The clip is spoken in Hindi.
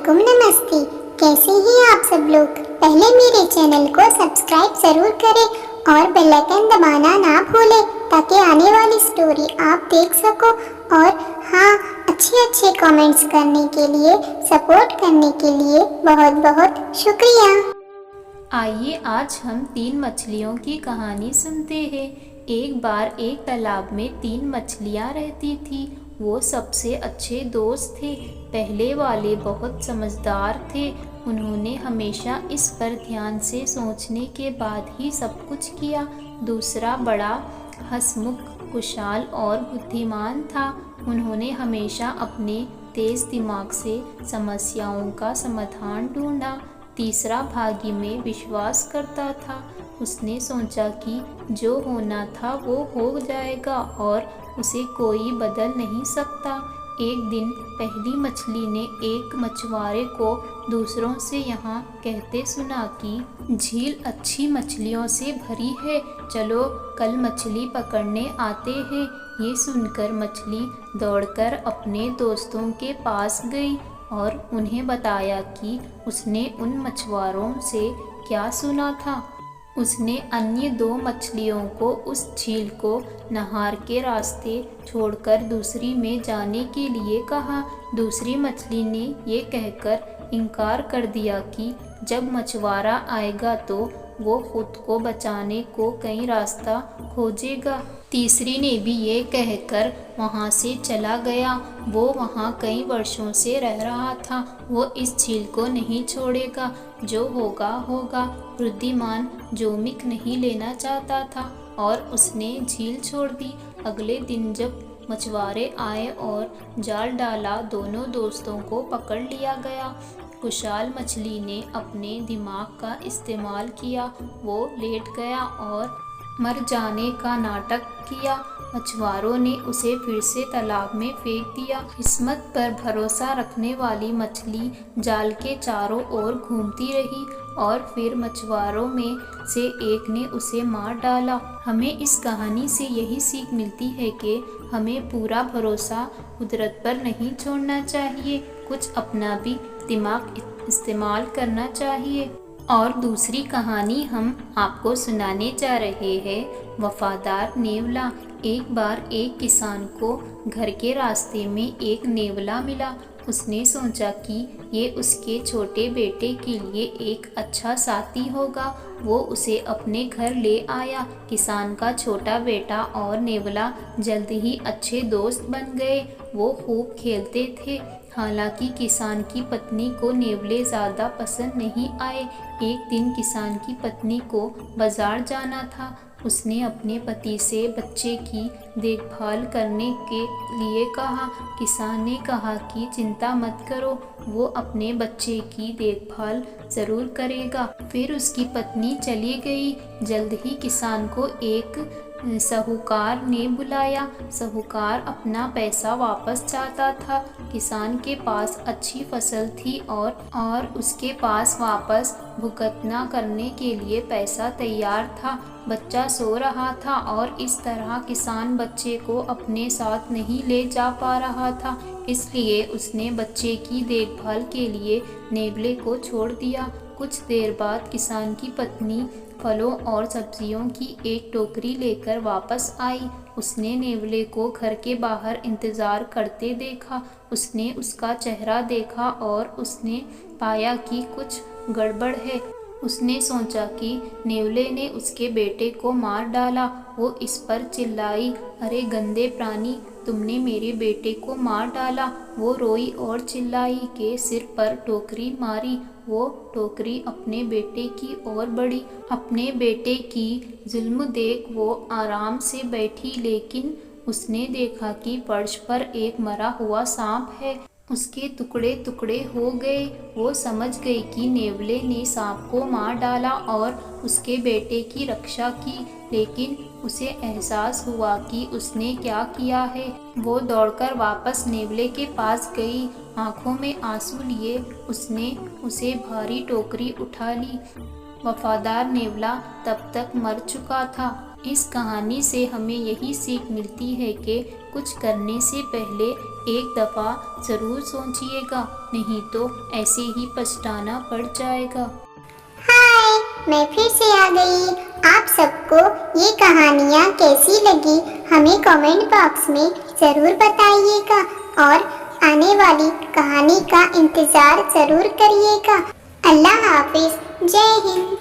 वालेकुम, नमस्ते। कैसे हैं आप सब लोग। पहले मेरे चैनल को सब्सक्राइब ज़रूर करें और बेल आइकन दबाना ना भूलें ताकि आने वाली स्टोरी आप देख सको। और हाँ, अच्छे कमेंट्स करने के लिए, सपोर्ट करने के लिए बहुत बहुत शुक्रिया। आइए आज हम 3 मछलियों की कहानी सुनते हैं। एक बार एक तालाब में 3 मछलियाँ रहती थी। वो सबसे अच्छे दोस्त थे। पहले वाले बहुत समझदार थे। उन्होंने हमेशा इस पर ध्यान से सोचने के बाद ही सब कुछ किया। दूसरा बड़ा हंसमुख, कुशाल और बुद्धिमान था। उन्होंने हमेशा अपने तेज दिमाग से समस्याओं का समाधान ढूंढा। तीसरा भाग्य में विश्वास करता था। उसने सोचा कि जो होना था वो हो जाएगा और उसे कोई बदल नहीं सकता। एक दिन पहली मछली ने एक मछुआरे को दूसरों से यहाँ कहते सुना कि झील अच्छी मछलियों से भरी है, चलो कल मछली पकड़ने आते हैं। ये सुनकर मछली दौड़कर अपने दोस्तों के पास गई और उन्हें बताया कि उसने उन मछुआरों से क्या सुना था। उसने अन्य 2 मछलियों को उस झील को नहर के रास्ते छोड़कर दूसरी में जाने के लिए कहा। दूसरी मछली ने ये कहकर इनकार कर दिया कि जब मछुआरा आएगा तो वो खुद को बचाने को कई रास्ता खोजेगा। तीसरी ने भी ये कहकर वहाँ से चला गया। वो वहाँ कई वर्षों से रह रहा था। वो इस झील को नहीं छोड़ेगा, जो होगा होगा। बुद्धिमान जोमिक नहीं लेना चाहता था और उसने झील छोड़ दी। अगले दिन जब मछुआरे आए और जाल डाला, दोनों दोस्तों को पकड़ लिया गया। कुशाल मछली ने अपने दिमाग का इस्तेमाल किया। वो लेट गया और मर जाने का नाटक किया। मछुआरों ने उसे फिर से तालाब में फेंक दिया। किस्मत पर भरोसा रखने वाली मछली जाल के चारों ओर घूमती रही और फिर मछुआरों में से एक ने उसे मार डाला। हमें इस कहानी से यही सीख मिलती है कि हमें पूरा भरोसा कुदरत पर नहीं छोड़ना चाहिए, कुछ अपना भी दिमाग इस्तेमाल करना चाहिए। और दूसरी कहानी हम आपको सुनाने जा रहे हैं, वफादार नेवला। एक बार एक किसान को घर के रास्ते में एक नेवला मिला। उसने सोचा कि ये उसके छोटे बेटे के लिए एक अच्छा साथी होगा। वो उसे अपने घर ले आया। किसान का छोटा बेटा और नेवला जल्द ही अच्छे दोस्त बन गए। वो खूब खेलते थे। हालांकि किसान की पत्नी को नेवले ज़्यादा पसंद नहीं आए। एक दिन किसान की पत्नी को बाजार जाना था। उसने अपने पति से बच्चे की देखभाल करने के लिए कहा। किसान ने कहा कि चिंता मत करो, वो अपने बच्चे की देखभाल ज़रूर करेगा। फिर उसकी पत्नी चली गई। जल्द ही किसान को एक साहूकार ने बुलाया। साहूकार अपना पैसा वापस चाहता था। किसान के पास अच्छी फसल थी और उसके पास वापस भुगतना करने के लिए पैसा तैयार था। बच्चा सो रहा था और इस तरह किसान बच्चे को अपने साथ नहीं ले जा पा रहा था। इसलिए उसने बच्चे की देखभाल के लिए नेवले को छोड़ दिया। कुछ देर बाद किसान की पत्नी फलों और सब्जियों की एक टोकरी लेकर वापस आई। उसने नेवले को घर के बाहर इंतज़ार करते देखा। उसने उसका चेहरा देखा और उसने पाया कि कुछ गड़बड़ है। उसने सोचा कि नेवले ने उसके बेटे को मार डाला। वो इस पर चिल्लाई, अरे गंदे प्राणी, तुमने मेरे बेटे को मार डाला। वो रोई और चिल्लाई के सिर पर टोकरी मारी। वो टोकरी अपने बेटे की ओर बढ़ी। अपने बेटे की जुल्म देख वो आराम से बैठी, लेकिन उसने देखा कि फर्श पर एक मरा हुआ सांप है। उसके टुकड़े टुकड़े हो गए। वो समझ गई कि नेवले ने सांप को मार डाला और उसके बेटे की रक्षा की, लेकिन उसे एहसास हुआ कि उसने क्या किया है। वो दौड़कर वापस नेवले के पास गई। आंखों में आंसू लिए उसने उसे भारी टोकरी उठा ली। वफादार नेवला तब तक मर चुका था। इस कहानी से हमें यही सीख मिलती है कि कुछ करने से पहले एक दफ़ा ज़रूर सोचिएगा, नहीं तो ऐसे ही पछताना पड़ जाएगा। हाय, मैं फिर से आ गई। आप सबको ये कहानियाँ कैसी लगी हमें कमेंट बॉक्स में ज़रूर बताइएगा और आने वाली कहानी का इंतज़ार ज़रूर करिएगा। अल्लाह हाफिज़, जय हिंद।